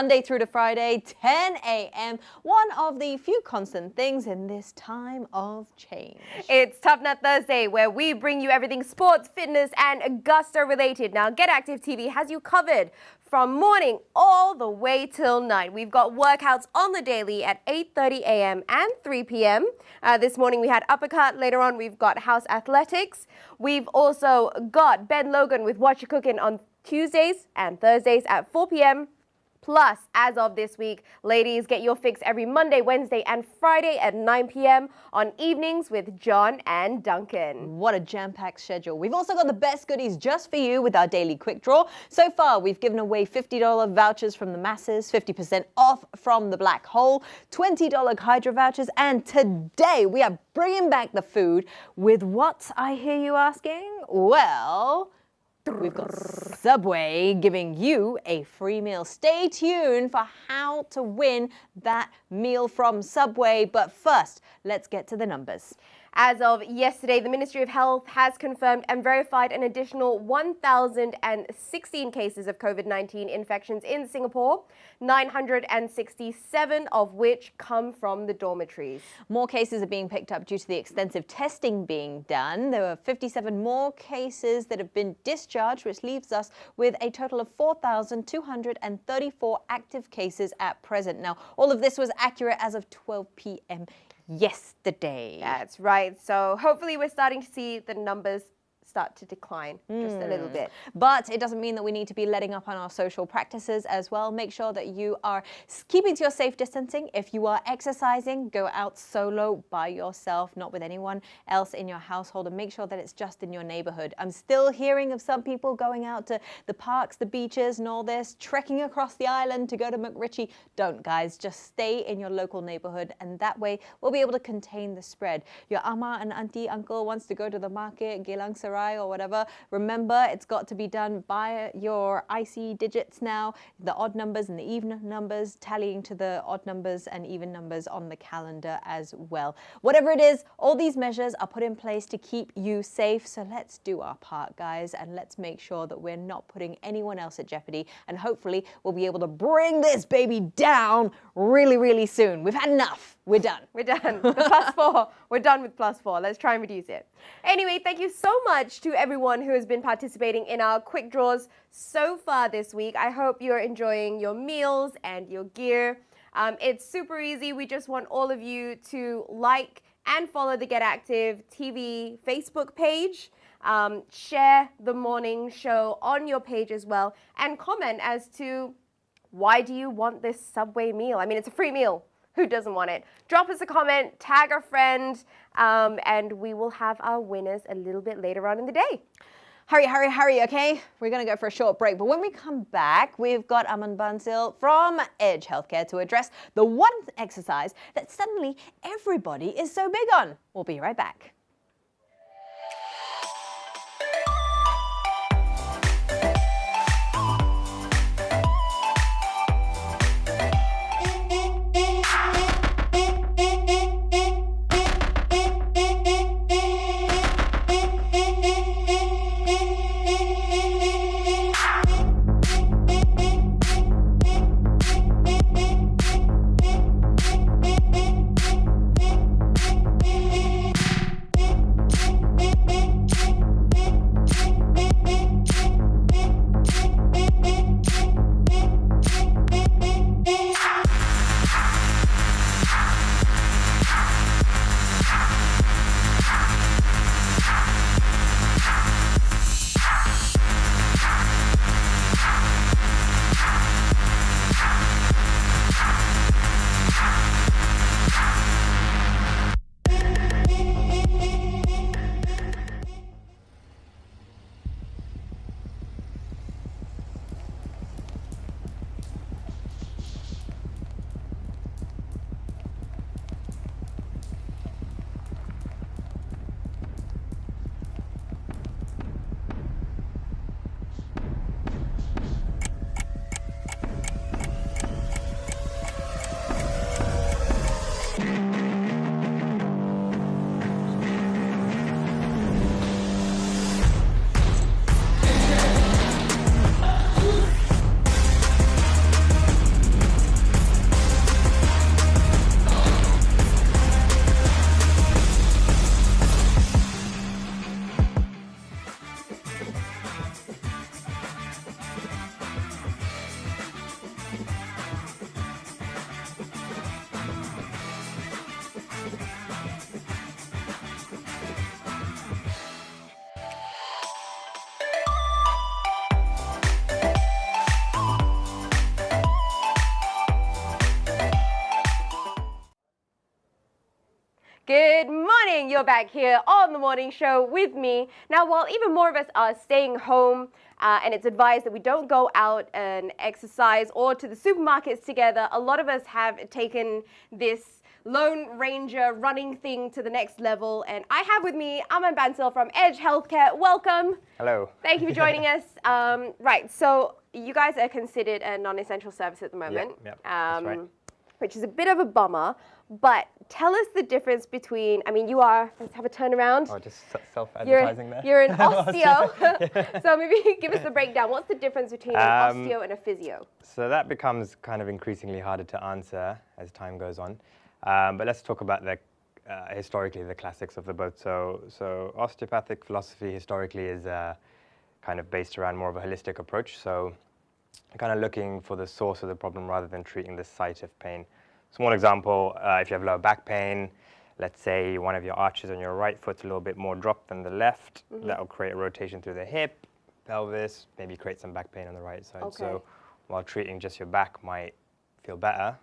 Monday through to Friday, 10 a.m. One of the few constant things in this time of change. It's Tough Nut Thursday, where we bring you everything sports, fitness, and Augusta related. Now, Get Active TV has you covered from morning all the way till night. We've got workouts on the daily at 8:30 a.m. and 3 p.m. This morning we had Uppercut. Later on, we've got House Athletics. We've also got Ben Logan with What You Cooking on Tuesdays and Thursdays at 4 p.m. Plus, as of this week, ladies, get your fix every Monday, Wednesday, and Friday at 9 p.m. on Evenings with John and Duncan. What a jam-packed schedule. We've also got the best goodies just for you with our daily quick draw. So far, we've given away $50 vouchers from the masses, 50% off from the black hole, $20 Hydra vouchers, and today we are bringing back the food with what, I hear you asking? Well, we've got Subway giving you a free meal. Stay tuned for how to win that meal from Subway. But first, let's get to the numbers. As of yesterday, the Ministry of Health has confirmed and verified an additional 1,016 cases of COVID-19 infections in Singapore, 967 of which come from the dormitories. More cases are being picked up due to the extensive testing being done. There were 57 more cases that have been discharged, which leaves us with a total of 4,234 active cases at present. Now, all of this was accurate as of 12 p.m. yesterday. That's right. So hopefully we're starting to see the numbers start to decline just a little bit. But it doesn't mean that we need to be letting up on our social practices as well. Make sure that you are keeping to your safe distancing. If you are exercising, go out solo by yourself, not with anyone else in your household, and make sure that it's just in your neighborhood. I'm still hearing of some people going out to the parks, the beaches and all this, trekking across the island to go to McRitchie. Don't, guys. Just stay in your local neighborhood, and that way we'll be able to contain the spread. Your ama and auntie, uncle wants to go to the market, Geylang Serai or whatever. Remember, it's got to be done by your IC digits now, the odd numbers and the even numbers tallying to the odd numbers and even numbers on the calendar as well. Whatever it is, all these measures are put in place to keep you safe. So let's do our part, guys, and let's make sure that we're not putting anyone else at jeopardy. And hopefully we'll be able to bring this baby down really, really soon. We've had enough. We're done. We're done. The +4. We're done with +4. Let's try and reduce it. Anyway, thank you so much to everyone who has been participating in our quick draws so far this week. I hope you're enjoying your meals and your gear. It's super easy. We just want all of you to like and follow the Get Active TV Facebook page. Share the morning show on your page as well, and comment as to why do you want this Subway meal? I mean, it's a free meal. Who doesn't want it? Drop us a comment, tag a friend, and we will have our winners a little bit later on in the day. Hurry, hurry, hurry, okay? We're going to go for a short break. But when we come back, we've got Bancil from Edge Healthcare to address the one exercise that suddenly everybody is so big on. We'll be right back. Good morning, you're back here on the morning show with me. Now, while even more of us are staying home and it's advised that we don't go out and exercise or to the supermarkets together, a lot of us have taken this Lone Ranger running thing to the next level. And I have with me Bancil from Edge Healthcare. Welcome. Hello. Thank you for joining us. Right, so you guys are considered a non-essential service at the moment, that's right. which is a bit of a bummer. But tell us the difference between, I mean, you are, let's have a turnaround. Oh, just self-advertising there. You're an osteo. So maybe give us the breakdown. What's the difference between an osteo and a physio? So that becomes kind of increasingly harder to answer as time goes on. But let's talk about the historically the classics of the both. So osteopathic philosophy historically is kind of based around more of a holistic approach. So kind of looking for the source of the problem rather than treating the site of pain. Small example, if you have lower back pain, let's say one of your arches on your right foot's a little bit more dropped than the left, that'll create a rotation through the hip, pelvis, maybe create some back pain on the right side. Okay. So while treating just your back might feel better,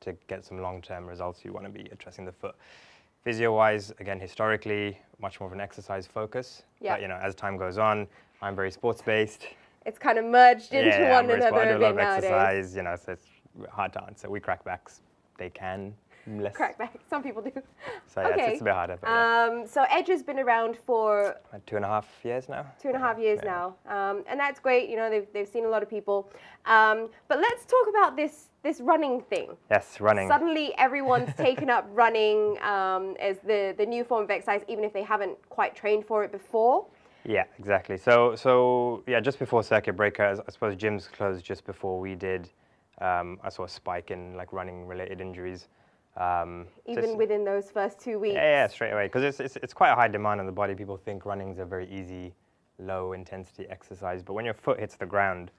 to get some long-term results, you want to be addressing the foot. Physio-wise, again, historically, much more of an exercise focus. Yeah. But, you know, as time goes on, I'm very sports-based. It's kind of merged into one I do another a a lot bit of nowadays. exercise, you know, so it's hard to answer. We crack backs. They can. Less. Crack back. Some people do. So yeah, Okay. it's a bit harder. But yeah. So Edge has been around for 2.5 years now. 2.5 years now, and that's great. You know, they've seen a lot of people. But let's talk about this running thing. Yes, running. Suddenly, everyone's taken up running as the new form of exercise, even if they haven't quite trained for it before. Yeah, exactly. So yeah, just before circuit breaker, I suppose gyms closed just before we did. I saw a spike in like running-related injuries. Even within those first 2 weeks. Yeah, straight away, because it's quite a high demand on the body. People think running's a very easy, low-intensity exercise, but when your foot hits the ground,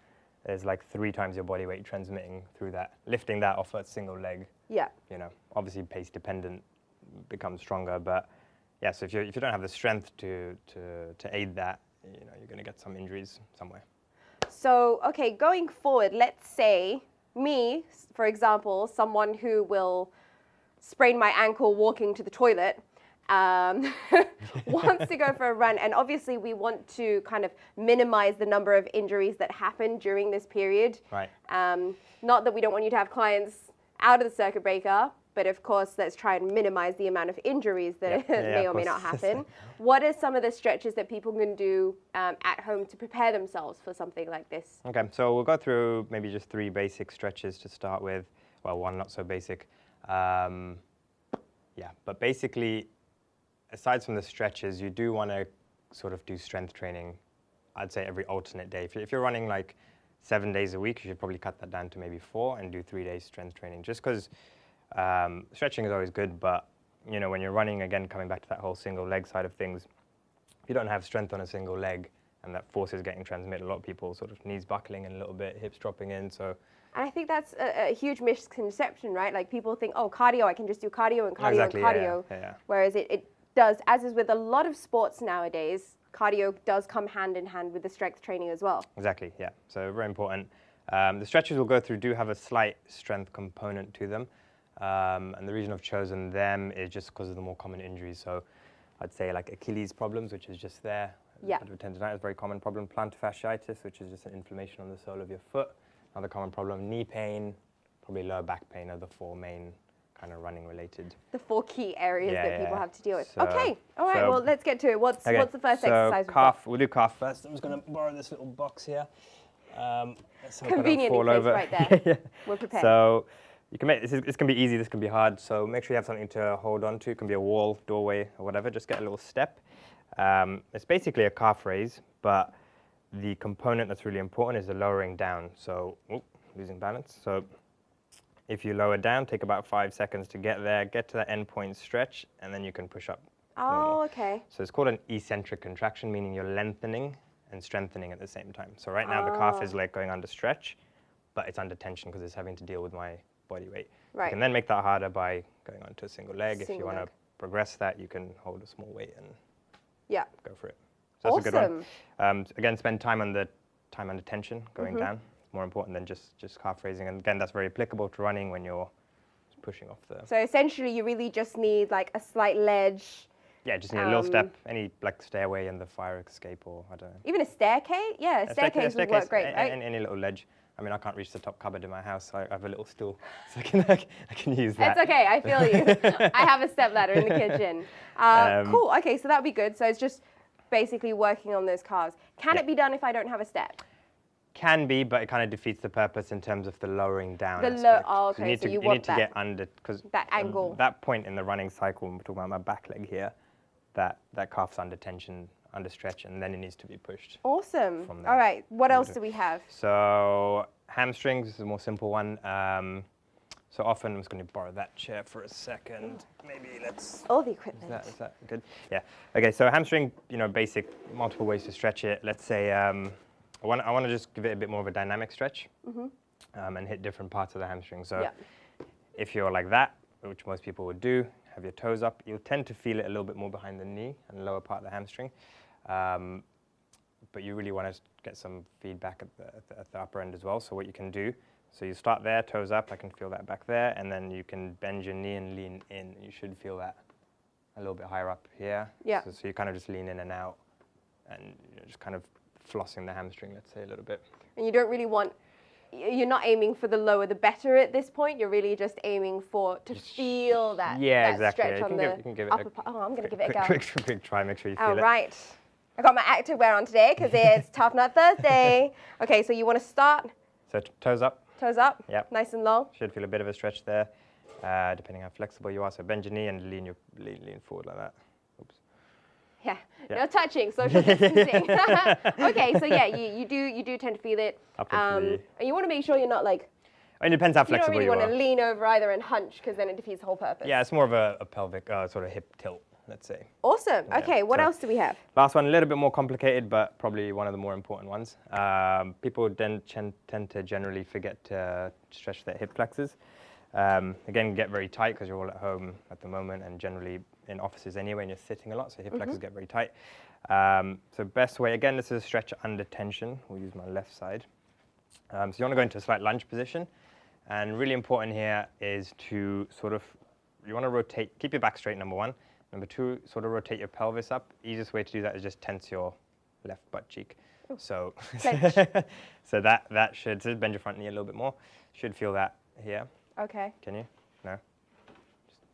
there's like 3 times your body weight transmitting through that. Lifting that off a single leg. Yeah. You know, obviously pace-dependent becomes stronger, but yeah. So if you don't have the strength to aid that, you know, you're going to get some injuries somewhere. So okay, going forward, let's say me, for example, someone who will sprain my ankle walking to the toilet, wants to go for a run. And obviously we want to kind of minimize the number of injuries that happen during this period. Right. Not that we don't want you to have clients out of the circuit breaker, but of course, let's try and minimize the amount of injuries that may or may not happen. What are some of the stretches that people can do at home to prepare themselves for something like this? Okay, so we'll go through maybe just 3 basic stretches to start with. Well, 1 not so basic. Yeah, but basically, aside from the stretches, you do want to sort of do strength training, I'd say every alternate day. If you're running like 7 days a week, you should probably cut that down to maybe 4 and do 3 days strength training, just because stretching is always good, but you know, when you're running, again, coming back to that whole single leg side of things, if you don't have strength on a single leg and that force is getting transmitted, a lot of people sort of knees buckling in a little bit, hips dropping in, so. And I think that's a huge misconception, right? Like people think, oh, cardio, I can just do cardio and cardio and cardio. Yeah. Whereas it does, as is with a lot of sports nowadays, cardio does come hand in hand with the strength training as well. Exactly, yeah, so very important. The stretches we'll go through do have a slight strength component to them. And the reason I've chosen them is just because of the more common injuries. So I'd say like Achilles problems, which is just there. Yeah. Tendonitis is a very common problem. Plantar fasciitis, which is just an inflammation on the sole of your foot. Another common problem. Knee pain, probably lower back pain are the 4 main kind of running related. The 4 key areas that people have to deal with. So, okay, all right, well, let's get to it. What's the first exercise? Calf, we'll do calf first. I'm just going to borrow this little box here. Conveniently placed right there. Yeah. We're prepared. So you can make, this can be easy, this can be hard, so make sure you have something to hold on to. It can be a wall, doorway, or whatever. Just get a little step. It's basically a calf raise, but the component that's really important is the lowering down. So, losing balance. So if you lower down, take about 5 seconds to get there, get to that end point stretch, and then you can push up. Oh, okay. So it's called an eccentric contraction, meaning you're lengthening and strengthening at the same time. So right now the calf is like going under stretch, but it's under tension because it's having to deal with my body weight. Right. You can then make that harder by going on to a single leg. If you Single want to leg. progress that, you can hold a small weight and Yeah. go for it. So that's a good one. Awesome. Again, spend time under tension, going down. It's more important than just calf raising. And again, that's very applicable to running when you're pushing off the... So essentially, you really just need like a slight ledge. Yeah, just need a little step, any like stairway in the fire escape or I don't know. Even a staircase? Yeah, a staircase would work great, right? Any little ledge. I mean, I can't reach the top cupboard in my house, so I have a little stool, so I can use that. It's okay, I feel you. I have a step ladder in the kitchen. Cool, okay, so that would be good. So it's just basically working on those calves. Can it be done if I don't have a step? Can be, but it kind of defeats the purpose in terms of the lowering down Oh, aspect. okay, so you need want to get under, because that angle. that point in the running cycle, when we're talking about my back leg here, that calf's under tension, under stretch, and then it needs to be pushed. Awesome. From there. All right, what else do we have? So hamstrings is a more simple one. So often, I'm just going to borrow that chair for a second. Maybe let's... All the equipment. Is that good? Yeah. Okay, so hamstring, basic, multiple ways to stretch it. Let's say I want to just give it a bit more of a dynamic stretch and hit different parts of the hamstring. So if you're like that, which most people would do, have your toes up, you'll tend to feel it a little bit more behind the knee and the lower part of the hamstring. But you really want to get some feedback at the upper end as well. So what you can do, so you start there, toes up, I can feel that back there, and then you can bend your knee and lean in. You should feel that a little bit higher up here. Yeah. So you kind of just lean in and out and just kind of flossing the hamstring, let's say, a little bit. And you don't really want, you're not aiming for the lower the better at this point. You're really just aiming to feel that, exactly. stretch on the upper part. Oh, I'm going to give it a go. Quick try, make sure you feel All it. right. I got my active wear on today because it's Tough Nut Thursday. Okay, so you want to start. So toes up. Toes up. Yep. Nice and long. Should feel a bit of a stretch there, depending how flexible you are. So bend your knee and lean forward like that. Oops. Yeah. No touching, social distancing. Okay, so yeah, you do tend to feel it. Up into the... And you want to make sure you're not like, It depends how flexible you don't really you want to lean over either and hunch because then it defeats the whole purpose. Yeah, it's more of a pelvic sort of hip tilt, let's say. Awesome. Yeah. Okay, what So else do we have? Last one, a little bit more complicated, but probably one of the more important ones. People then tend to generally forget to stretch their hip flexors. Again, get very tight because you're all at home at the moment and generally in offices anyway, and you're sitting a lot, so hip flexors get very tight. So best way, again, this is a stretch under tension. We'll use my left side. So you want to go into a slight lunge position. And really important here is to you want to rotate, keep your back straight, number one. Number two, sort of rotate your pelvis up. Easiest way to do that is just tense your left butt cheek. Ooh. So, Clench. so that should, so bend your front knee a little bit more. Should feel that here. Okay. Can you? No?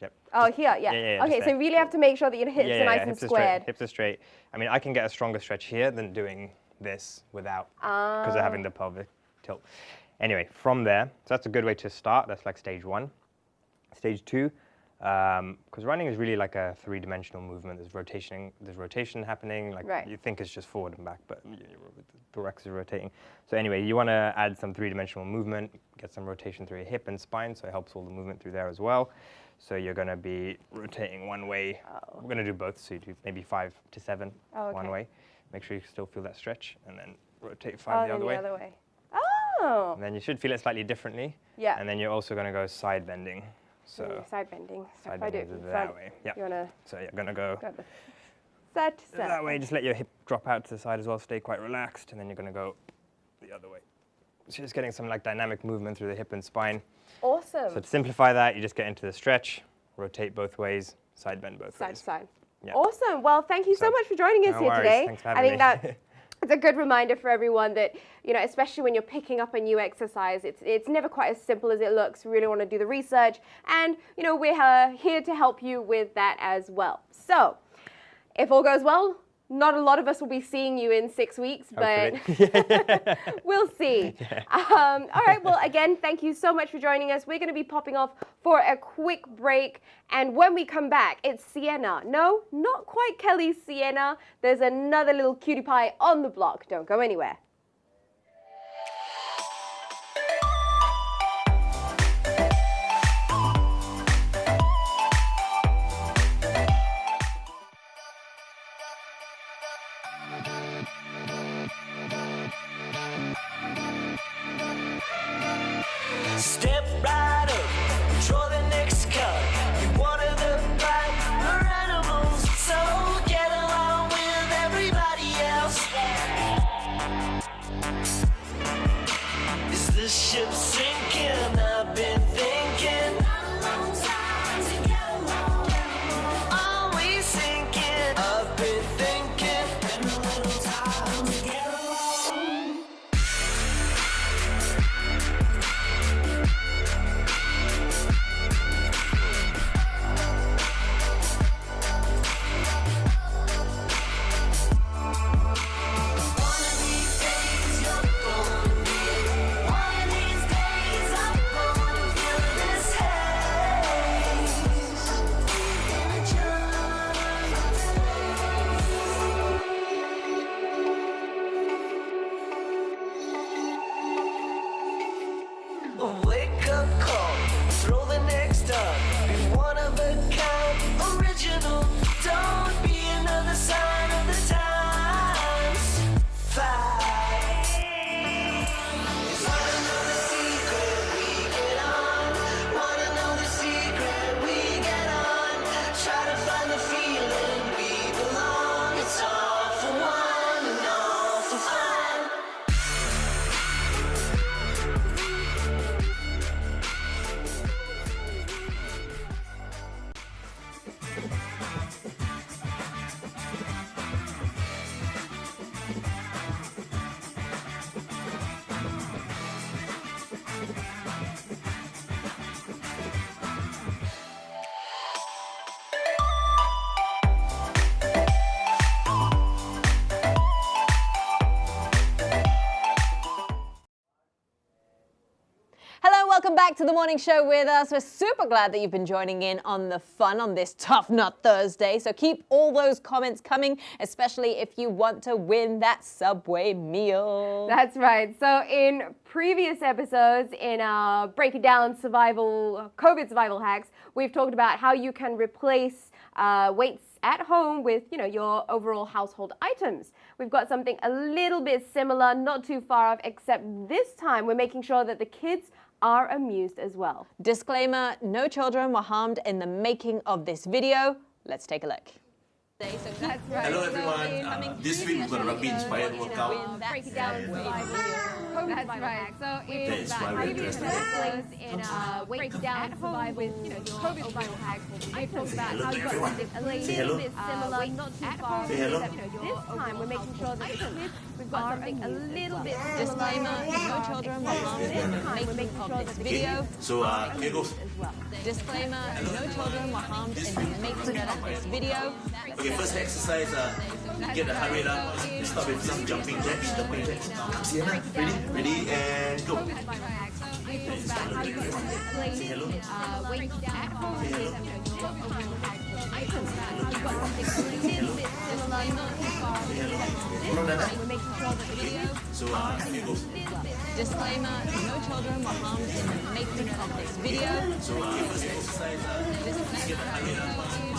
Yep. Oh, here, yeah. Yeah, okay, just so you really have to make sure that your hips are nice and hips squared. Hips are straight. I mean, I can get a stronger stretch here than doing this without, because of having the pelvic tilt. Anyway, from there, so that's a good way to start. That's like stage one. Stage two, because running is really like a three-dimensional movement. There's rotation happening. Like you think it's just forward and back, but the thorax is rotating. So anyway, you want to add some three-dimensional movement, get some rotation through your hip and spine, so it helps all the movement through there as well. So you're going to be rotating one way. We're going to do both, so you do maybe 5 to 7 one way. Make sure you still feel that stretch, and then rotate 5 the other way. Oh. And then you should feel it slightly differently. Yeah. And then you're also going to go side bending. So side bending. Side if I do it bending from is front, that way. Yeah. you want to So you're going to go the side to side. that way. Just let your hip drop out to the side as well. Stay quite relaxed. And then you're going to go the other way. So just getting some like dynamic movement through the hip and spine. Awesome. So to simplify that, you just get into the stretch, rotate both ways, side bend both Side ways. to side. Yeah. Awesome. Well, thank you so much for joining us No here worries. today. Thanks for I having think me. that it's a good reminder for everyone that, especially when you're picking up a new exercise, it's never quite as simple as it looks. We really want to do the research, and we're here to help you with that as well. So, if all goes well, not a lot of us will be seeing you in 6 weeks, but we'll see. Yeah. All right, well, again, thank you so much for joining us. We're going to be popping off for a quick break, and when we come back, it's Sienna. No, not quite Kelly's Sienna. There's another little cutie pie on the block. Don't go anywhere. Step right up, draw the next card. You water the pipe, we're animals, so get along with everybody else. Is this ship sinking? I've been thinking. Always sinking. I've been thinking. Been a little time to get along. One of these days you're gonna be. One of these days I'm gonna feel this haze. Gonna a wake up call, throw the next up. Be one of a kind, original. Don't be another sign of the times. Fight. Wanna know the secret we get on? Wanna know the secret we get on? Try to find the feeling we belong. It's all for one and all for fun. Hello, welcome back to the morning show with us. We're super glad that you've been joining in on the fun on this Tough Nut Thursday. So keep all those comments coming, especially if you want to win that Subway meal. That's right. So in previous episodes in our Break It Down survival, COVID survival hacks, we've talked about how you can replace weights at home with, your overall household items. We've got something a little bit similar, not too far off, except this time we're making sure that the kids are amused as well. Disclaimer, no children were harmed in the making of this video. Let's take a look. That's right. Hello everyone, this week we've got a rugby-inspired workout. Break it down That's right. So That's why we're dressed up. in Break It Down survival with, your COVID survival hacks, we've talked about Hello how to you've got everyone. something a little Say hello. bit similar, not too far. Say hello. This time we're making sure that the kids, we've got something a little bit similar. Disclaimer, no children were harmed in the making of this video. So here goes. Disclaimer, no children were harmed in the making of this video. Okay, first exercise, get the heart rate up. Start with some jumping jacks. Come Sienna, ready, and go. Say hello. Hello, Nana. So here goes. Disclaimer, no children were harmed in the making of this video. So first exercise, get the heart rate up.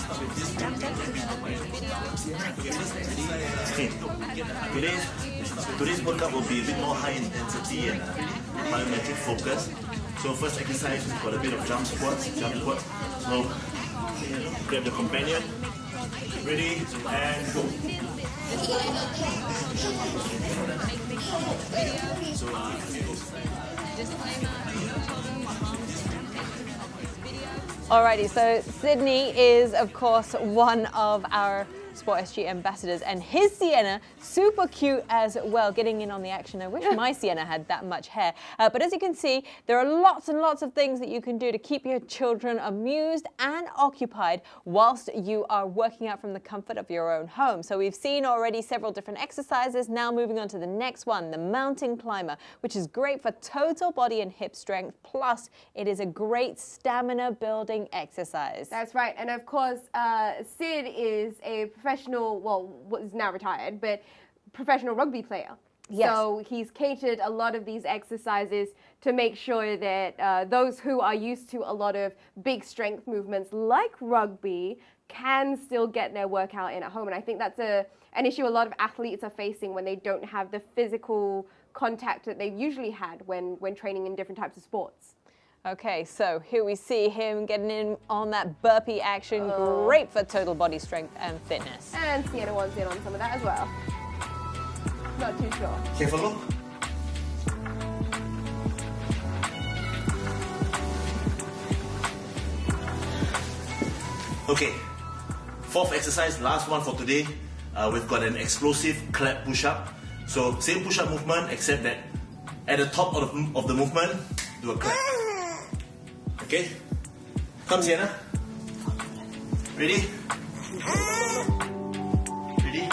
Start with this jumping jacks. Okay, first exercise, today's workout will be a bit more high intensity and biometric focus. So first exercise, we've got a bit of jump squats. So grab the companion, ready, and go. So Alrighty, so Sydney is, of course, one of our Sport SG ambassadors, and his Sienna, super cute as well, getting in on the action. I wish my Sienna had that much hair. But as you can see, there are lots and lots of things that you can do to keep your children amused and occupied whilst you are working out from the comfort of your own home. So we've seen already several different exercises. Now moving on to the next one, the mountain climber, which is great for total body and hip strength. Plus, it is a great stamina building exercise. That's right. And of course, Sid is a professional, well, is now retired, but professional rugby player. Yes. So he's catered a lot of these exercises to make sure that those who are used to a lot of big strength movements like rugby can still get their workout in at home. And I think that's an issue a lot of athletes are facing when they don't have the physical contact that they've usually had when training in different types of sports. Okay, so here we see him getting in on that burpee action. Great for total body strength and fitness. And Sienna wants in on some of that as well. Not too sure. Careful, look. Okay, fourth exercise, last one for today. We've got an explosive clap push-up. So same push-up movement, except that at the top of the movement, do a clap. Okay, come Sienna. Ready? Ready?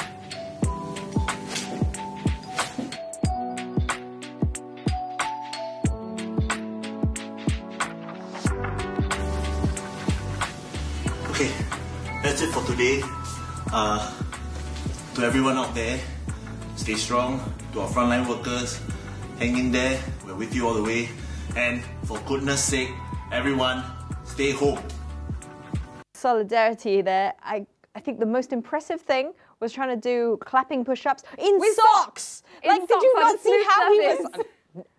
Okay, that's it for today. To everyone out there, stay strong. To our frontline workers, hang in there. We're with you all the way. And for goodness sake, everyone, stay home. Solidarity there. I think the most impressive thing was trying to do clapping push-ups in With socks. In Like, did socks you on not a see smooth how he was? surface.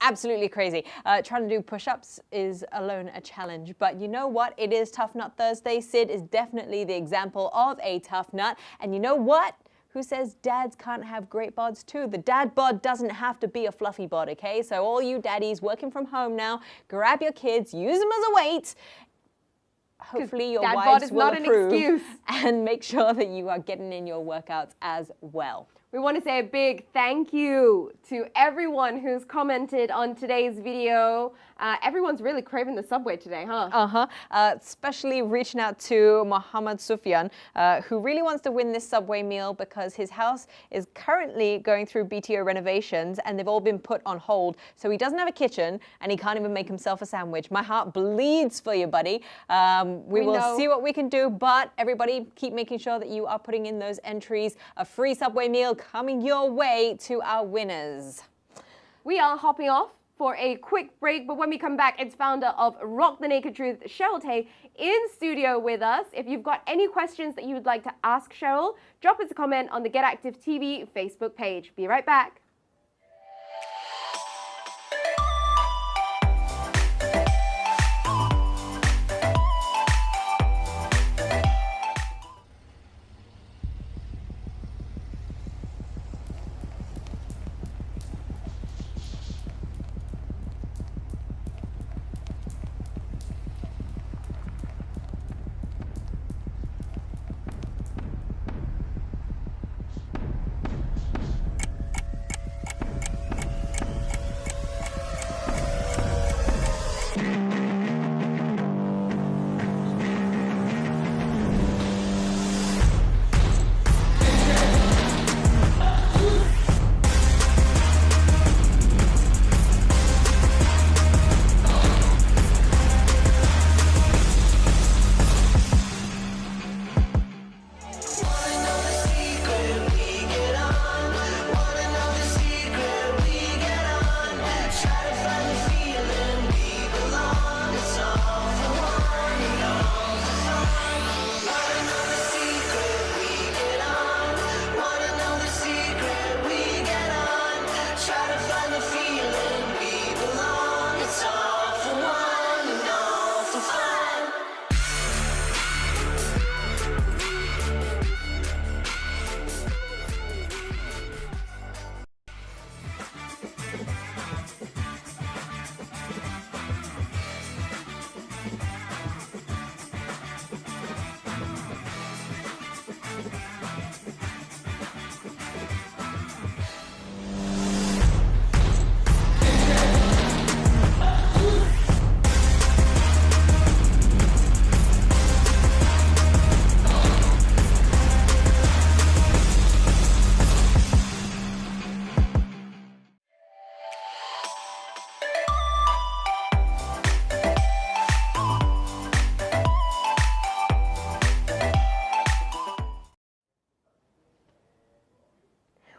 Absolutely crazy. Trying to do push-ups is alone a challenge. But you know what? It is Tough Nut Thursday. Sid is definitely the example of a tough nut. And you know what? Who says dads can't have great bods too? The dad bod doesn't have to be a fluffy bod, okay? So all you daddies working from home now, grab your kids, use them as a weight. Hopefully your dad bod wives is will not an approve excuse. and make sure that you are getting in your workouts as well. We want to say a big thank you to everyone who's commented on today's video. Everyone's really craving the Subway today, huh? Especially reaching out to Mohammed Sufyan, who really wants to win this Subway meal because his house is currently going through BTO renovations and they've all been put on hold. So he doesn't have a kitchen and he can't even make himself a sandwich. My heart bleeds for you, buddy. We will know. see what we can do, but everybody keep making sure that you are putting in those entries. A free Subway meal coming your way to our winners. We are hopping off for a quick break, but when we come back, it's founder of Rock the Naked Truth, Cheryl Tay, in studio with us. If you've got any questions that you would like to ask Cheryl, drop us a comment on the Get Active TV Facebook page. Be right back.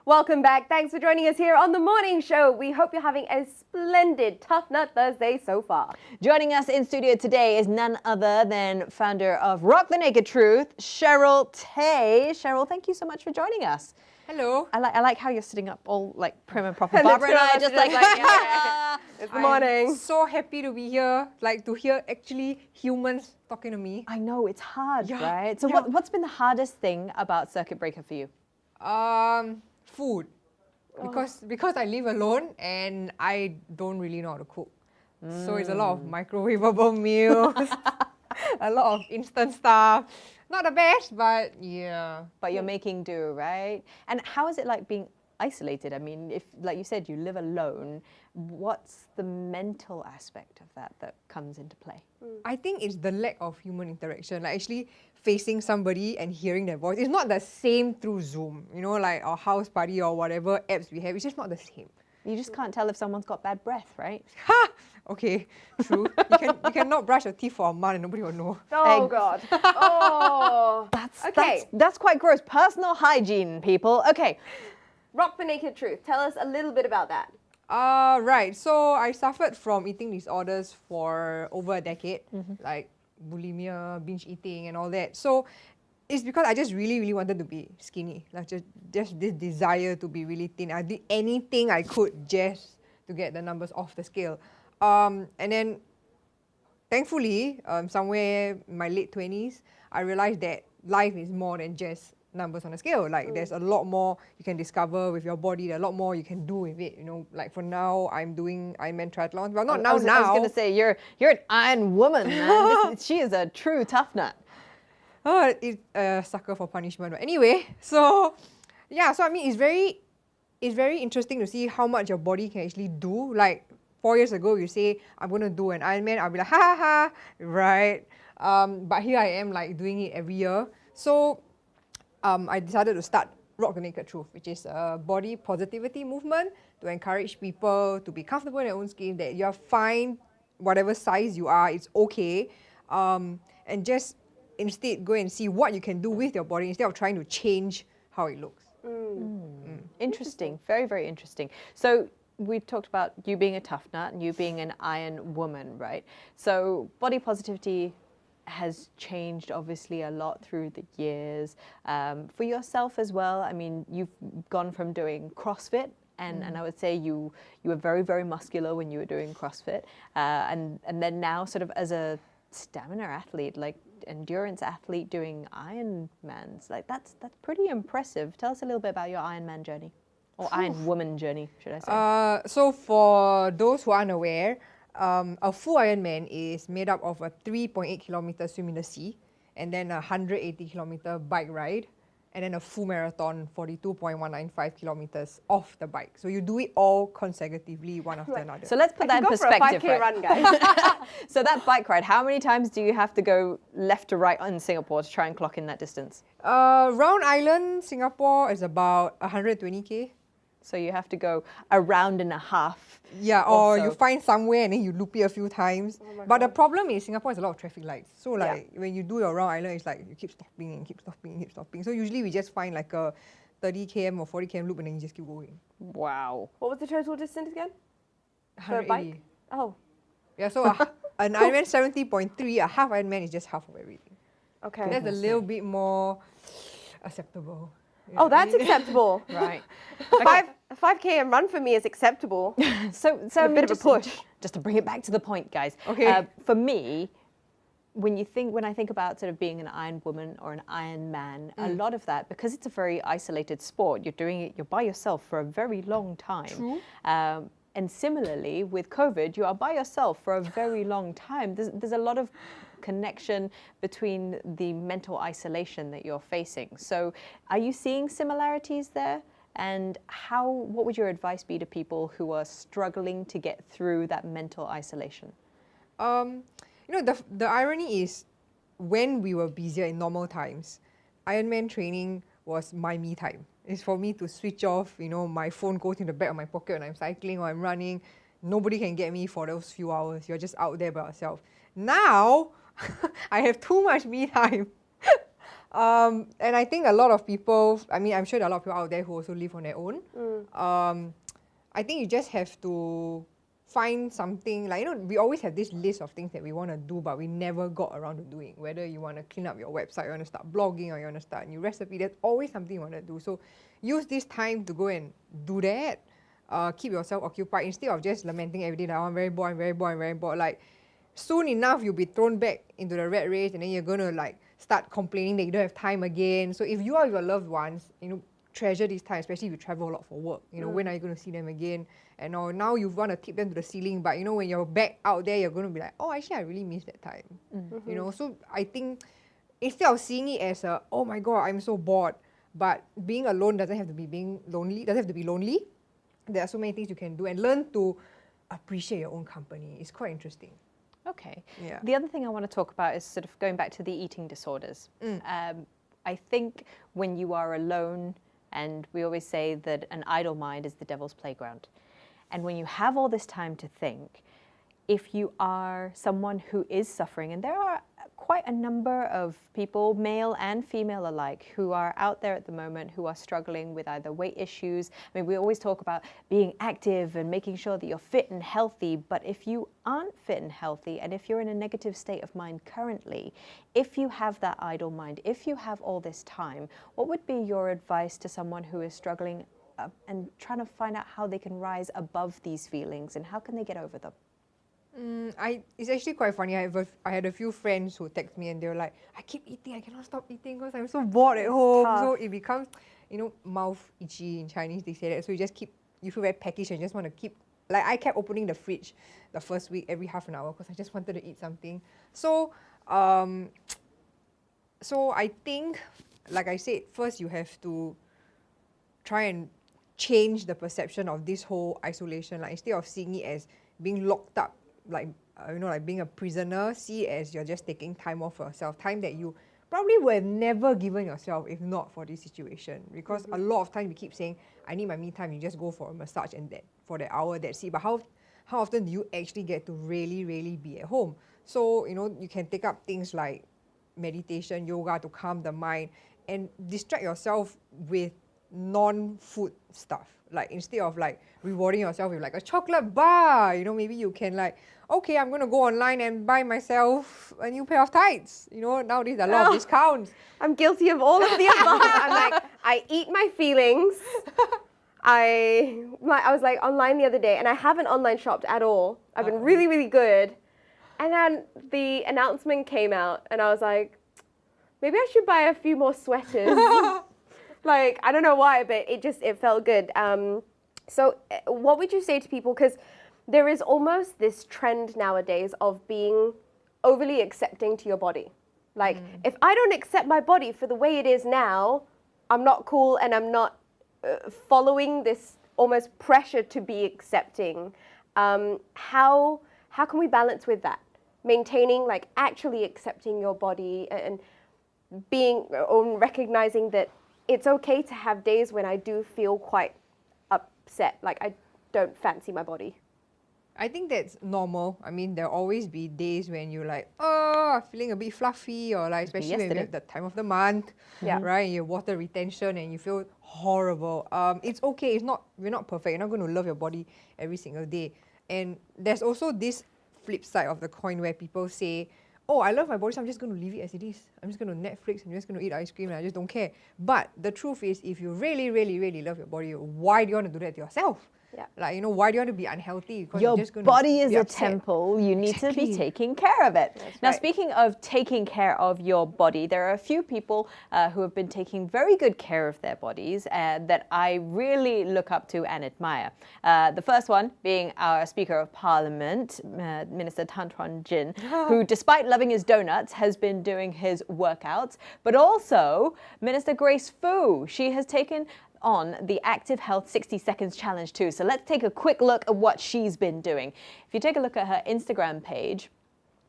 Welcome back. Thanks for joining us here on The Morning Show. We hope you're having a splendid Tough Nut Thursday so far. Joining us in studio today is none other than founder of Rock the Naked Truth, Cheryl Tay. Cheryl, thank you so much for joining us. Hello. I like how you're sitting up all like prim and proper. And the Barbara and I two are of us just are like, just like, yeah. It's the morning. I'm so happy to be here, like to hear actually humans talking to me. I know, it's hard, Yeah, right? So yeah. what's been the hardest thing about circuit breaker for you? Food. Because I live alone and I don't really know how to cook. So it's a lot of microwavable meals, a lot of instant stuff. Not the best, but yeah. But you're making do, right? And how is it like being isolated? I mean, if, like you said, you live alone, what's the mental aspect of that comes into play? I think it's the lack of human interaction, like actually facing somebody and hearing their voice. It's not the same through Zoom, you know, like our house party or whatever apps we have. It's just not the same. You just can't tell if someone's got bad breath, right? Ha! Okay, true. you cannot brush your teeth for a month and nobody will know. Oh, Eggs. God. Oh. That's quite gross. Personal hygiene, people. Okay. Rock the naked truth. Tell us a little bit about that. Right. So I suffered from eating disorders for over a decade, like bulimia, binge eating and all that. So it's because I just really, really wanted to be skinny. Like just this desire to be really thin. I did anything I could just to get the numbers off the scale. And then thankfully, somewhere in my late 20s, I realized that life is more than just numbers on a scale. Like there's a lot more you can discover with your body. There's a lot more you can do with it. You know, like for now, I'm doing Ironman triathlons. Well, not now. I was going to say, you're an iron woman, man. She is a true tough nut. Oh, it's a sucker for punishment. But anyway, so yeah, so I mean, it's very interesting to see how much your body can actually do. Like 4 years ago, you say, I'm going to do an Ironman. I'll be like, ha ha ha, right? But here I am, like doing it every year. So I decided to start Rock the Naked Truth, which is a body positivity movement to encourage people to be comfortable in their own skin, that you're fine, whatever size you are, it's okay. And just instead go and see what you can do with your body instead of trying to change how it looks. Interesting. Very, very interesting. So we talked about you being a tough nut and you being an iron woman, right? So body positivity has changed obviously a lot through the years. For yourself as well, I mean, you've gone from doing CrossFit and I would say you were very, very muscular when you were doing CrossFit. And then now sort of as a stamina athlete, like endurance athlete doing Ironmans, like that's pretty impressive. Tell us a little bit about your Ironman journey, or Iron Woman journey, should I say? So for those who aren't aware, a full Ironman is made up of a 3.8 kilometer swim in the sea, and then a 180 kilometer bike ride, and then a full marathon, 42.195 kilometers off the bike. So you do it all consecutively, one after another. So let's put that in Go for a perspective. 5K right? run, guys. So that bike ride, how many times do you have to go left to right in Singapore to try and clock in that distance? Round Island, Singapore is about 120k. So you have to go a round and a half. Yeah, or so. you find somewhere and then you loop it a few times. But the problem is Singapore has a lot of traffic lights. So like when you do your round island, it's like you keep stopping and keep stopping and keep stopping. So usually we just find like a 30 km or 40 km loop and then you just keep going. Wow. What was the total distance again? For a 180. bike? Oh, Yeah, so an Ironman 70.3, a half Ironman is just half of everything. okay. That's a little bit more acceptable. Oh, that's acceptable. Right. A 5K run for me is acceptable. So A I bit mean, of a push. Just to bring it back to the point, guys. Okay. For me, when I think about sort of being an Iron Woman or an Iron Man, a lot of that, because it's a very isolated sport, you're by yourself for a very long time. True. And similarly, with COVID, you are by yourself for a very long time. There's a lot of connection between the mental isolation that you're facing. So are you seeing similarities there? And what would your advice be to people who are struggling to get through that mental isolation? The irony is when we were busier in normal times, Ironman training was my me time. It's for me to switch off, my phone goes in the back of my pocket when I'm cycling or I'm running. Nobody can get me for those few hours. You're just out there by yourself. Now, I have too much me time. And I think a lot of people, I'm sure there are a lot of people out there who also live on their own. I think you just have to find something, we always have this list of things that we want to do, but we never got around to doing. Whether you want to clean up your website, you want to start blogging, or you want to start a new recipe, there's always something you want to do. So use this time to go and do that. keep yourself occupied instead of just lamenting every day like, oh, I'm very bored, I'm very bored, I'm very bored. Like, soon enough, you'll be thrown back into the rat race, and then you're going to like start complaining that you don't have time again. So if you are with your loved ones, treasure this time, especially if you travel a lot for work. When are you going to see them again? And now you want to tip them to the ceiling, but when you're back out there, you're going to be like, oh, actually, I really miss that time. So I think instead of seeing it as a, oh my God, I'm so bored, but being alone doesn't have to be being lonely, doesn't have to be lonely. There are so many things you can do and learn to appreciate your own company. It's quite interesting. Okay. Yeah. The other thing I want to talk about is sort of going back to the eating disorders. I think when you are alone, and we always say that an idle mind is the devil's playground. And when you have all this time to think, if you are someone who is suffering, and there are quite a number of people, male and female alike, who are out there at the moment who are struggling with either weight issues. I mean, we always talk about being active and making sure that you're fit and healthy, but if you aren't fit and healthy, and if you're in a negative state of mind currently, if you have that idle mind, if you have all this time, what would be your advice to someone who is struggling and trying to find out how they can rise above these feelings, and how can they get over them? It's actually quite funny. I had a few friends who text me and they were like, I keep eating, I cannot stop eating because I'm so bored at home. tough. So it becomes, mouth itchy in Chinese, they say that. So you feel very peckish and just want to keep, like I kept opening the fridge the first week every half an hour because I just wanted to eat something. So, so I think, like I said, first you have to try and change the perception of this whole isolation. Like instead of seeing it as being locked up, like being a prisoner, see it as you're just taking time off for yourself, time that you probably would have never given yourself if not for this situation. Because a lot of times we keep saying, I need my me time, you just go for a massage and for that hour, that's it. But how often do you actually get to really, really be at home? So, you can take up things like meditation, yoga to calm the mind and distract yourself with non-food stuff. Like instead of like rewarding yourself with like a chocolate bar, maybe you can like, okay, I'm going to go online and buy myself a new pair of tights. Nowadays there are a lot of discounts. I'm guilty of all of the above. I'm like, I eat my feelings. I was like online the other day and I haven't online shopped at all. I've been really, really good. And then the announcement came out and I was like, maybe I should buy a few more sweaters. Like, I don't know why, but it felt good. So what would you say to people? Because there is almost this trend nowadays of being overly accepting to your body. Like, if I don't accept my body for the way it is now, I'm not cool and I'm not following this almost pressure to be accepting. How can we balance with that? Maintaining, like, actually accepting your body and being, or recognizing that it's okay to have days when I do feel quite upset, like I don't fancy my body. I think that's normal. I mean, there'll always be days when you're like, oh, feeling a bit fluffy, or like, especially when you're at the time of the month, right? Your water retention and you feel horrible. It's okay. We're not perfect. You're not going to love your body every single day. And there's also this flip side of the coin where people say, oh, I love my body, so I'm just going to leave it as it is. I'm just going to Netflix, I'm just going to eat ice cream, and I just don't care. But the truth is, if you really, really, really love your body, why do you want to do that to yourself? Yeah. Like, why do you want to be unhealthy? Because Your you're just going body to is be a upset. temple. You need to be taking care of it. Now, right. speaking of taking care of your body, there are a few people who have been taking very good care of their bodies that I really look up to and admire. The first one being our Speaker of Parliament, Minister Tan Chuan Jin, who, despite loving his donuts, has been doing his workouts. But also, Minister Grace Fu. She has taken on the Active Health 60 Seconds Challenge too. So let's take a quick look at what she's been doing. If you take a look at her Instagram page,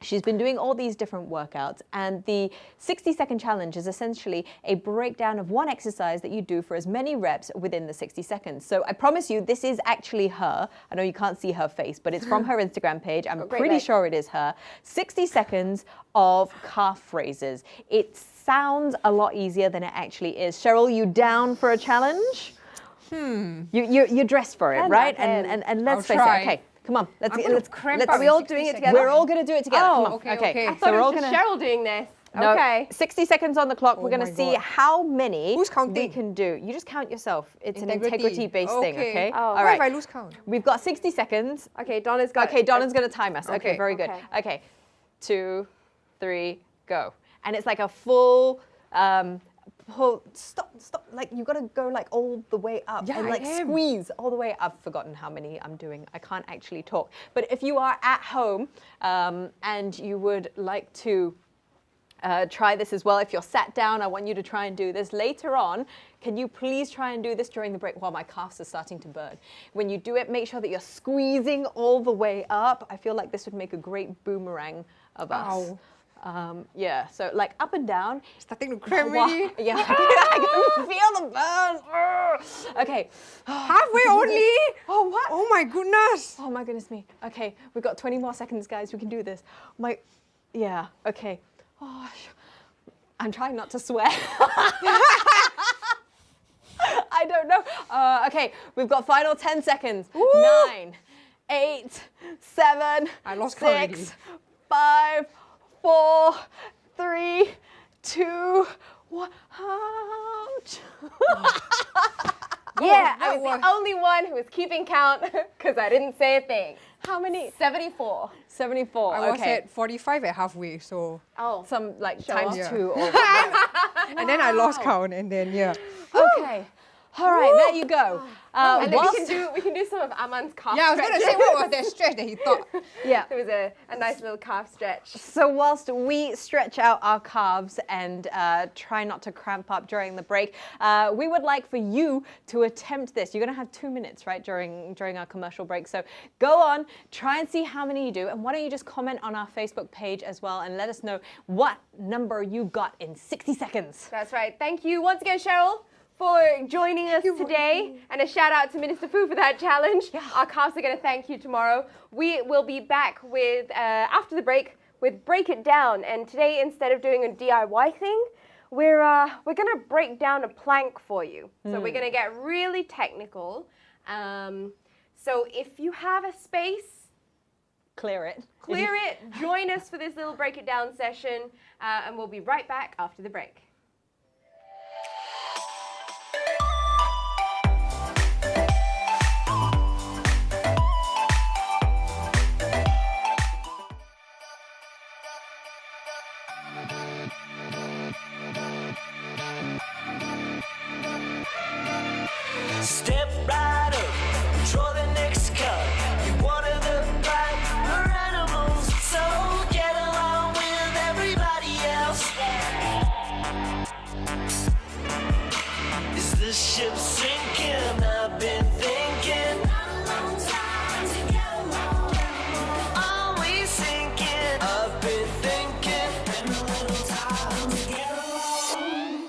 she's been doing all these different workouts, and the 60-second challenge is essentially a breakdown of one exercise that you do for as many reps within the 60 seconds. So I promise you, this is actually her. I know you can't see her face, but it's from her Instagram page. I'm pretty sure it is her. 60 seconds of calf raises. It sounds a lot easier than it actually is. Cheryl, you down for a challenge? You're dressed for it, right? And let's face it. Okay. Come on, let's cramp up Are we all doing it together? We're all going to do it together. Oh, Come on. okay. I So thought we're it all was going just to. Cheryl doing this. No, Okay. 60 seconds on the clock. We're Oh going to my see God. how many Who's we counting? can do. You just count yourself. It's an Integrity. integrity-based thing, okay? Oh. All What right. if I lose count? We've got 60 seconds. Okay, Donna's got. Okay, Donna's going to time us. Okay, Okay. very good. Okay. Okay, 2, 3, go. And it's like a full, stop, like you got to go like all the way up Yeah, and I like am. squeeze all the way. I've forgotten how many I'm doing. I can't actually talk. But if you are at home and you would like to try this as well. If you're sat down, I want you to try and do this later on. Can you please try and do this during the break while my calves are starting to burn? When you do it, make sure that you're squeezing all the way up. I feel like this would make a great boomerang of us. Ow. Yeah, so like up and down. Starting to cramp Wow. already. Yeah, I can feel the burn. Ugh. Okay. Halfway only. Oh, what? Oh my goodness. Oh my goodness me. Okay, we've got 20 more seconds, guys. We can do this. Yeah, okay. Oh, I'm trying not to swear. I don't know. Okay, we've got final 10 seconds. Woo! 9, 8, 7, I lost count already. 6, 5, 4, 3, 2, 1. Ouch. Yeah, that I was was- the only one who was keeping count because I didn't say a thing. How many? 74. 74. I was okay. at 45 at halfway, so Oh. Some like Show times off. Yeah. 2 or and then I lost count, and then yeah. Okay. All right, there you go. And then whilst- we can do some of Aman's calf Yeah, I was gonna say stretches. what was that stretch that he thought. yeah. It was a nice little calf stretch. So whilst we stretch out our calves and try not to cramp up during the break, we would like for you to attempt this. You're going to have 2 minutes, right, during our commercial break. So go on, try and see how many you do. And why don't you just comment on our Facebook page as well and let us know what number you got in 60 seconds. That's right. Thank you once again, Cheryl, for joining us today. And a shout out to Minister Fu for that challenge. Yeah. Our calves are going to thank you tomorrow. We will be back with, after the break, with Break It Down. And today, instead of doing a DIY thing, we're going to break down a plank for you. So we're going to get really technical. So if you have a space, Clear it. clear it, join us for this little Break It Down session, and we'll be right back after the break. Step right up, draw the next card. You one of the pack, we're animals, so get along with everybody else. Is this ship sinking? I've been thinking. Are we sinking? I've been thinking. Been a little time to get along.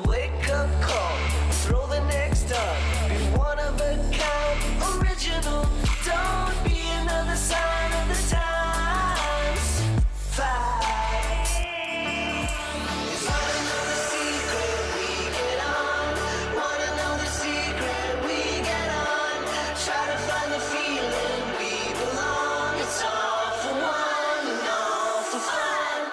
Wake up call, throw the next up. Be one of a kind, original. Don't be another sign of the times. Fight. Wanna know the secret? We get on. Wanna know the secret? We get on. Try to find the feeling we belong. It's all for one and all for fun.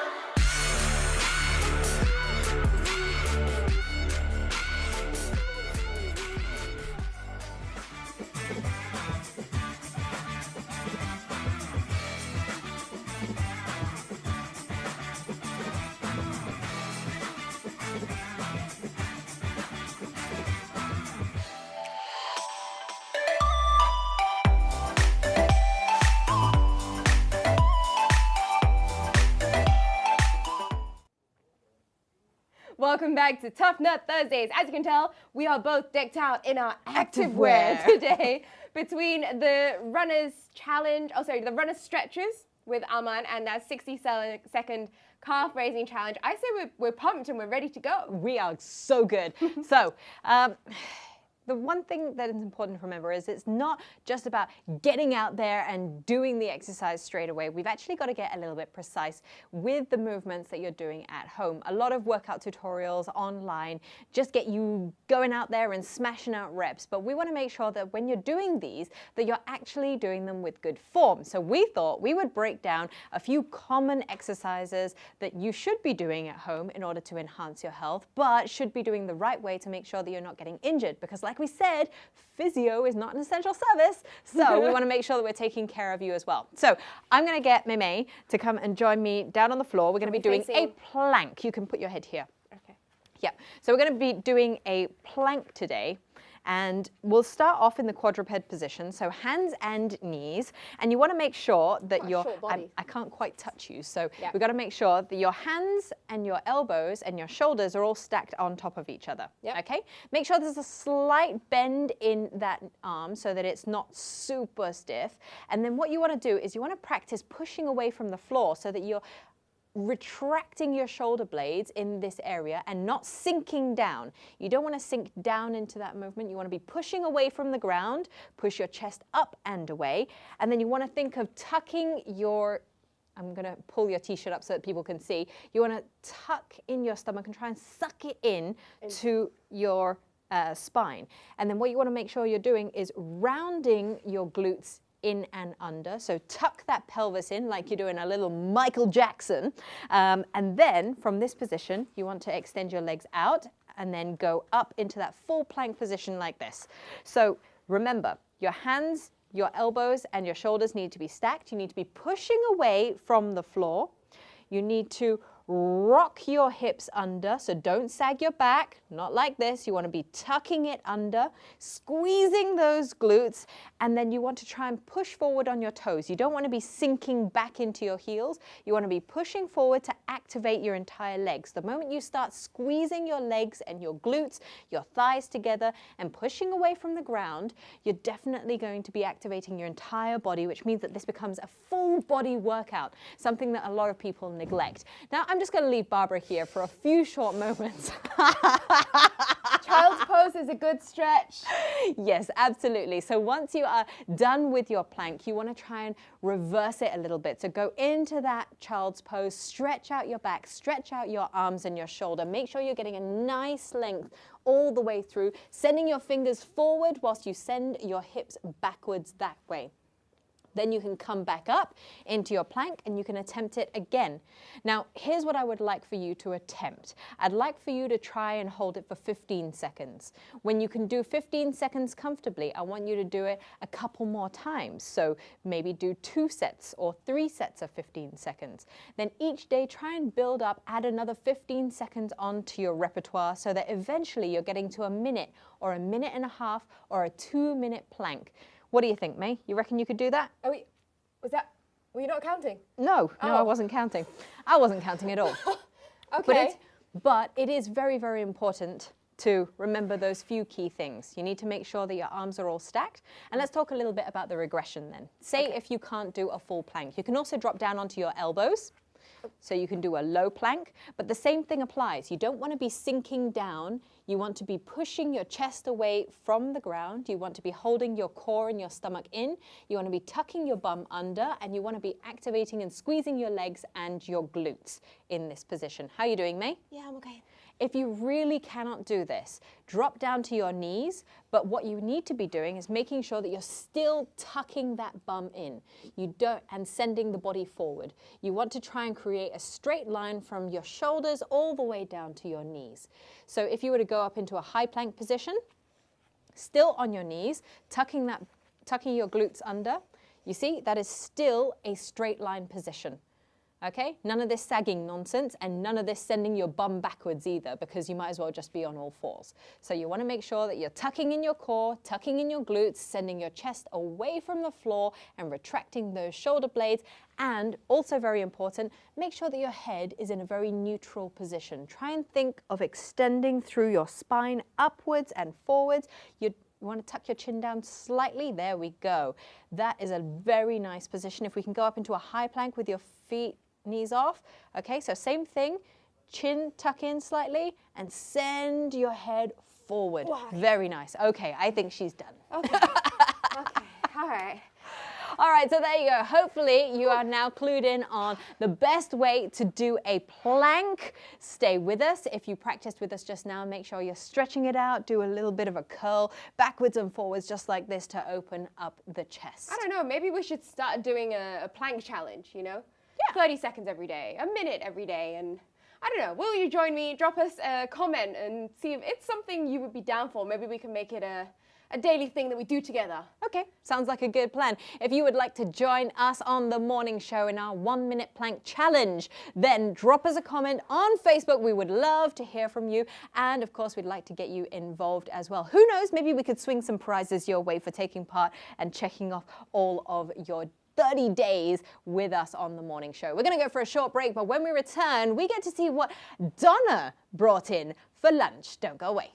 Welcome back to Tough Nut Thursdays. As you can tell, we are both decked out in our active Activewear. wear today between the runner's challenge, the runner stretches with Aman and that 60-second calf raising challenge. I say we're pumped and we're ready to go. We are so good. So, the one thing that is important to remember is it's not just about getting out there and doing the exercise straight away. We've actually got to get a little bit precise with the movements that you're doing at home. A lot of workout tutorials online just get you going out there and smashing out reps, but we want to make sure that when you're doing these, that you're actually doing them with good form. So we thought we would break down a few common exercises that you should be doing at home in order to enhance your health, but should be doing the right way to make sure that you're not getting injured, because like we said, physio is not an essential service, so we want to make sure that we're taking care of you as well. So I'm going to get Meme to come and join me down on the floor. We're going to be doing a plank. You can put your head here. Okay. Yeah, so we're going to be doing a plank today. And we'll start off in the quadruped position, so hands and knees. And you want to make sure that I can't quite touch you, so we've got to make sure that your hands and your elbows and your shoulders are all stacked on top of each other. Okay? Make sure there's a slight bend in that arm so that it's not super stiff. And then what you want to do is you want to practice pushing away from the floor so that you're retracting your shoulder blades in this area and not sinking down. You don't want to sink down into that movement. You want to be pushing away from the ground, push your chest up and away, and then you want to think of tucking your, I'm going to pull your t-shirt up so that people can see. You want to tuck in your stomach and try and suck it in to your spine. And then what you want to make sure you're doing is rounding your glutes in and under. So tuck that pelvis in like you're doing a little Michael Jackson. And then from this position, you want to extend your legs out and then go up into that full plank position like this. So remember, your hands, your elbows, and your shoulders need to be stacked. You need to be pushing away from the floor. You need to rock your hips under, so don't sag your back, not like this. You want to be tucking it under, squeezing those glutes, and then you want to try and push forward on your toes. You don't want to be sinking back into your heels. You want to be pushing forward to activate your entire legs. The moment you start squeezing your legs and your glutes, your thighs together, and pushing away from the ground, you're definitely going to be activating your entire body, which means that this becomes a full body workout, something that a lot of people neglect. Now, I'm just going to leave Barbara here for a few short moments. Child's pose is a good stretch. Yes, absolutely. So once you are done with your plank, you want to try and reverse it a little bit. So go into that child's pose, stretch out your back, stretch out your arms and your shoulder. Make sure you're getting a nice length all the way through, sending your fingers forward whilst you send your hips backwards that way. Then you can come back up into your plank and you can attempt it again. Now, here's what I would like for you to attempt. I'd like for you to try and hold it for 15 seconds. When you can do 15 seconds comfortably, I want you to do it a couple more times. So maybe do 2 sets or 3 sets of 15 seconds. Then each day, try and build up, add another 15 seconds onto your repertoire so that eventually you're getting to a minute or a minute and a half or a 2-minute plank. What do you think, May? You reckon you could do that? Were you not counting? No, I wasn't counting. I wasn't counting at all. Okay. But it is very, very important to remember those few key things. You need to make sure that your arms are all stacked. And let's talk a little bit about the regression then. Say if you can't do a full plank. You can also drop down onto your elbows. So you can do a low plank, but the same thing applies. You don't want to be sinking down. You want to be pushing your chest away from the ground. You want to be holding your core and your stomach in. You want to be tucking your bum under, and you want to be activating and squeezing your legs and your glutes in this position. How are you doing, May? Yeah, I'm okay. If you really cannot do this, drop down to your knees, but what you need to be doing is making sure that you're still tucking that bum in. And sending the body forward. You want to try and create a straight line from your shoulders all the way down to your knees. So if you were to go up into a high plank position, still on your knees, tucking your glutes under, you see, that is still a straight line position. Okay, none of this sagging nonsense and none of this sending your bum backwards either, because you might as well just be on all fours. So you want to make sure that you're tucking in your core, tucking in your glutes, sending your chest away from the floor and retracting those shoulder blades. And also very important, make sure that your head is in a very neutral position. Try and think of extending through your spine upwards and forwards. You want to tuck your chin down slightly. There we go. That is a very nice position. If we can go up into a high plank with your feet, knees off. Okay, so same thing. Chin tuck in slightly and send your head forward. Wow. Very nice. Okay, I think she's done. Okay. Okay. All right. All right, so there you go. Hopefully you are now clued in on the best way to do a plank. Stay with us. If you practiced with us just now, make sure you're stretching it out. Do a little bit of a curl backwards and forwards just like this to open up the chest. I don't know. Maybe we should start doing a plank challenge, you know? Yeah. 30 seconds every day, a minute every day, and I don't know. Will you join me? Drop us a comment and see if it's something you would be down for. Maybe we can make it a daily thing that we do together. Okay, sounds like a good plan. If you would like to join us on the morning show in our 1-minute plank challenge, then drop us a comment on Facebook. We would love to hear from you. And of course, we'd like to get you involved as well. Who knows, maybe we could swing some prizes your way for taking part and checking off all of your 30 days with us on the morning show. We're going to go for a short break, but when we return, we get to see what Donna brought in for lunch. Don't go away.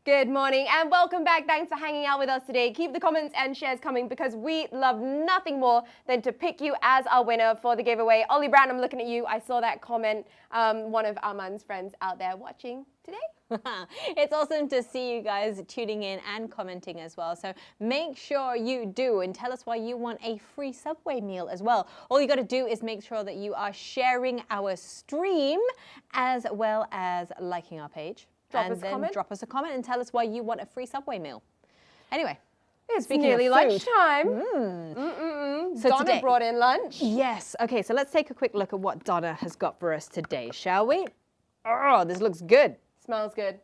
Good morning and welcome back. Thanks for hanging out with us today. Keep the comments and shares coming because we love nothing more than to pick you as our winner for the giveaway. Ollie Brown, I'm looking at you. I saw that comment. One of Arman's friends out there watching today. It's awesome to see you guys tuning in and commenting as well. So make sure you do and tell us why you want a free Subway meal as well. All you got to do is make sure that you are sharing our stream as well as liking our page. Drop us a comment. Drop us a comment and tell us why you want a free Subway meal. Anyway, It's speaking nearly of food, lunchtime. So Donna today- brought in lunch. Yes. Okay, so let's take a quick look at what Donna has got for us today, shall we? Oh, this looks good. Smells good.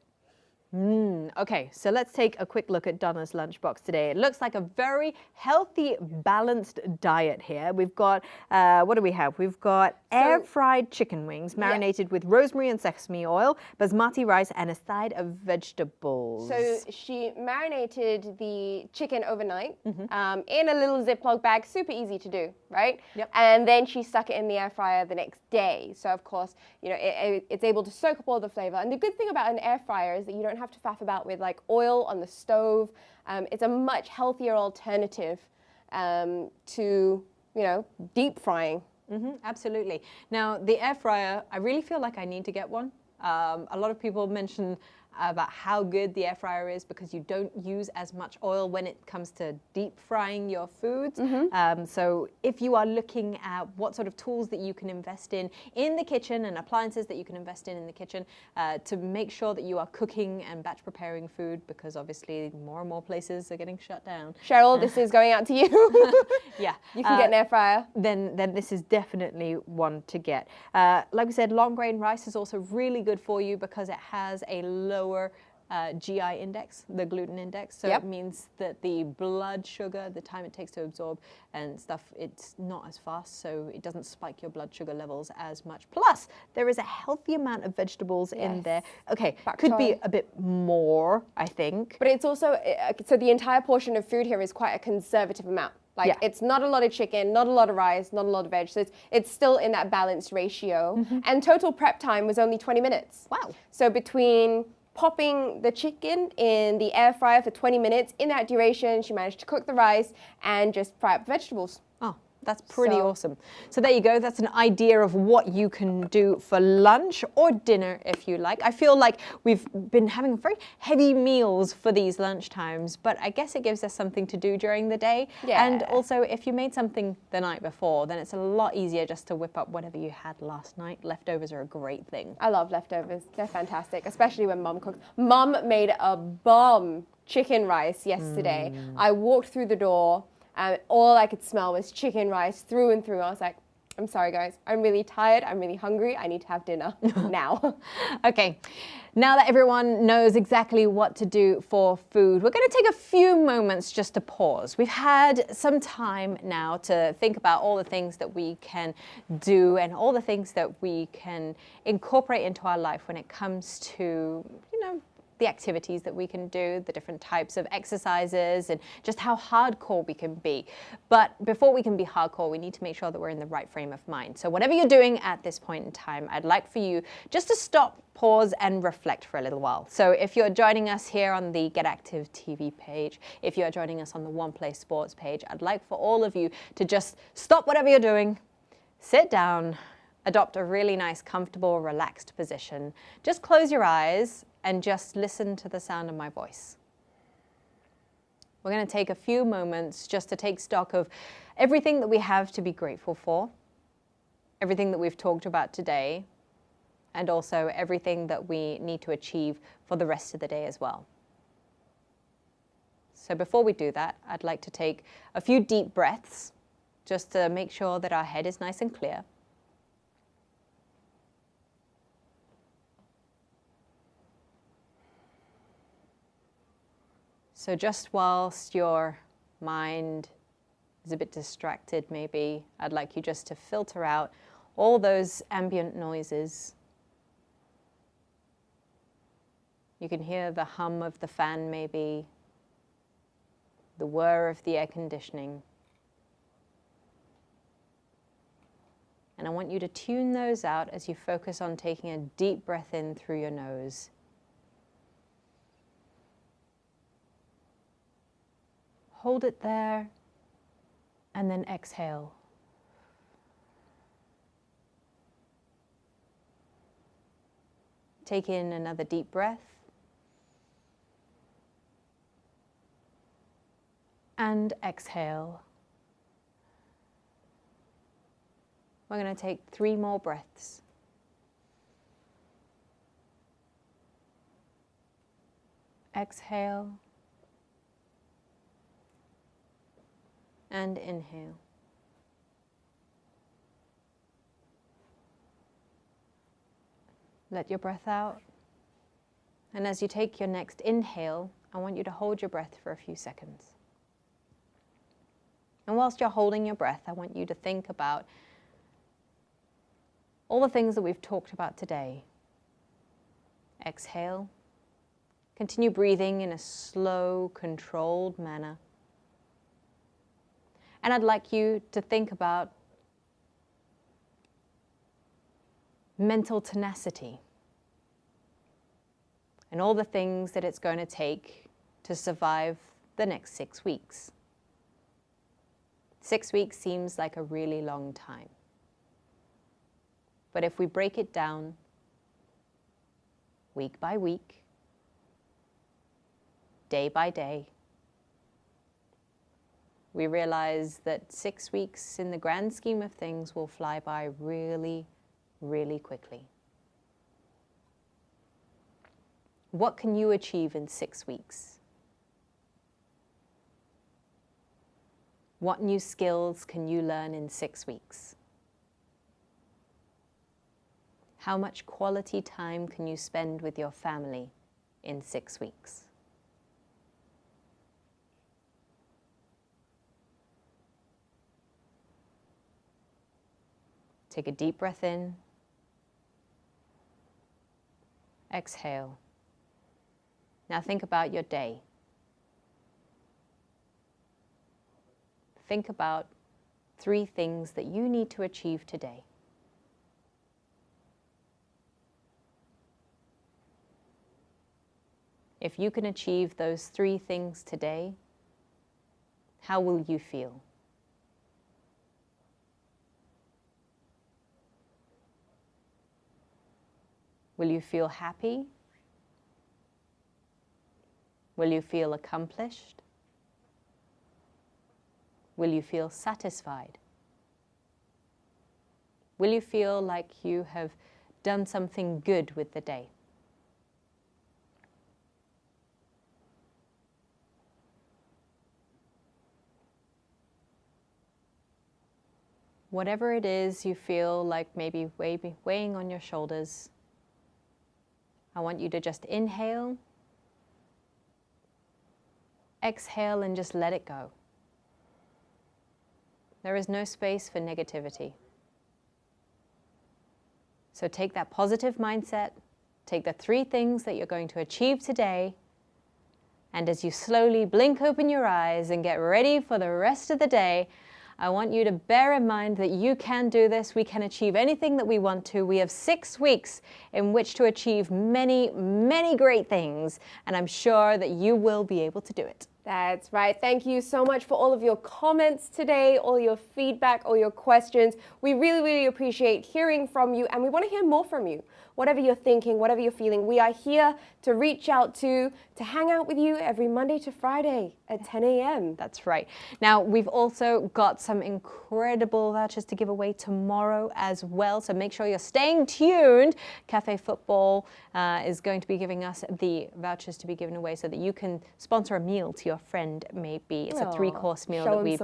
Okay, so let's take a quick look at Donna's lunchbox today. It looks like a very healthy, balanced diet here. We've got, what do we have? We've got air-fried chicken wings marinated with rosemary and sesame oil, basmati rice, and a side of vegetables. So she marinated the chicken overnight in a little Ziploc bag, super easy to do, right? Yep. And then she stuck it in the air fryer the next day. So of course, you know, it's able to soak up all the flavor. And the good thing about an air fryer is that you don't have to faff about with like oil on the stove. It's a much healthier alternative to, you know, deep frying. Absolutely. Now, the air fryer, I really feel like I need to get one. A lot of people mention about how good the air fryer is because you don't use as much oil when it comes to deep frying your foods. So if you are looking at what sort of tools that you can invest in the kitchen and appliances that you can invest in the kitchen to make sure that you are cooking and batch preparing food, because obviously more and more places are getting shut down. Cheryl, this is going out to you. Yeah. You can get an air fryer. Then this is definitely one to get. Like we said, long grain rice is also really good for you because it has a lower GI index, the gluten index. So it means that the blood sugar, the time it takes to absorb and stuff, it's not as fast, so it doesn't spike your blood sugar levels as much. Plus, there is a healthy amount of vegetables in there. Okay, could be a bit more, I think. But it's also, so the entire portion of food here is quite a conservative amount. Like it's not a lot of chicken, not a lot of rice, not a lot of veg. So it's still in that balanced ratio. And total prep time was only 20 minutes. Wow. So between popping the chicken in the air fryer for 20 minutes, in that duration, she managed to cook the rice and just fry up vegetables. Oh, that's pretty awesome. So there you go. That's an idea of what you can do for lunch or dinner if you like. I feel like we've been having very heavy meals for these lunch times, but I guess it gives us something to do during the day. Yeah. And also, if you made something the night before, then it's a lot easier just to whip up whatever you had last night. Leftovers are a great thing. I love leftovers. They're fantastic, especially when Mum cooks. Mum made a bomb chicken rice yesterday. I walked through the door and all I could smell was chicken rice through and through. I was like, I'm sorry, guys. I'm really tired. I'm really hungry. I need to have dinner now. Okay, now that everyone knows exactly what to do for food, we're going to take a few moments just to pause. We've had some time now to think about all the things that we can do and all the things that we can incorporate into our life when it comes to, the activities that we can do, the different types of exercises, and just how hardcore we can be. But before we can be hardcore, we need to make sure that we're in the right frame of mind. So whatever you're doing at this point in time, I'd like for you just to stop, pause, and reflect for a little while. So if you're joining us here on the Get Active TV page, if you're joining us on the One Play Sports page, I'd like for all of you to just stop whatever you're doing, sit down, adopt a really nice, comfortable, relaxed position. Just close your eyes and just listen to the sound of my voice. We're going to take a few moments just to take stock of everything that we have to be grateful for, everything that we've talked about today, and also everything that we need to achieve for the rest of the day as well. So before we do that, I'd like to take a few deep breaths just to make sure that our head is nice and clear. So just whilst your mind is a bit distracted maybe, I'd like you just to filter out all those ambient noises. You can hear the hum of the fan maybe, the whir of the air conditioning. And I want you to tune those out as you focus on taking a deep breath in through your nose. Hold it there, and then exhale. Take in another deep breath. And exhale. We're going to take 3 more breaths. Exhale. And inhale. Let your breath out. And as you take your next inhale, I want you to hold your breath for a few seconds. And whilst you're holding your breath, I want you to think about all the things that we've talked about today. Exhale. Continue breathing in a slow, controlled manner. And I'd like you to think about mental tenacity and all the things that it's going to take to survive the next 6 weeks. 6 weeks seems like a really long time. But if we break it down week by week, day by day. We realize that 6 weeks in the grand scheme of things will fly by really, really quickly. What can you achieve in 6 weeks? What new skills can you learn in 6 weeks? How much quality time can you spend with your family in 6 weeks? Take a deep breath in. Exhale. Now think about your day. Think about 3 things that you need to achieve today. If you can achieve those 3 things today, how will you feel? Will you feel happy? Will you feel accomplished? Will you feel satisfied? Will you feel like you have done something good with the day? Whatever it is you feel like maybe weighing on your shoulders, I want you to just inhale, exhale, and just let it go. There is no space for negativity. So take that positive mindset, take the 3 things that you're going to achieve today, and as you slowly blink open your eyes and get ready for the rest of the day, I want you to bear in mind that you can do this. We can achieve anything that we want to. We have 6 weeks in which to achieve many, many great things, and I'm sure that you will be able to do it. That's right. Thank you so much for all of your comments today, all your feedback, all your questions. We really, really appreciate hearing from you, and we want to hear more from you. Whatever you're thinking, whatever you're feeling, we are here to reach out to hang out with you every Monday to Friday at 10 a.m. That's right. Now, we've also got some incredible vouchers to give away tomorrow as well, so make sure you're staying tuned. Cafe Football is going to be giving us the vouchers to be given away so that you can sponsor a meal to your friend, maybe. It's a 3-course meal that we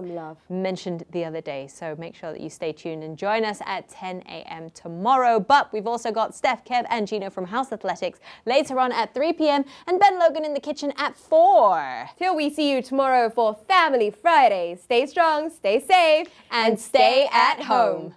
mentioned the other day, so make sure that you stay tuned and join us at 10 a.m. tomorrow. But we've also got Steph, Kev, and Gino from House Athletics later on at 3 p.m. and Ben Logan in the kitchen at 4. Till we see you tomorrow for Family Friday. Stay strong, stay safe, and stay at home.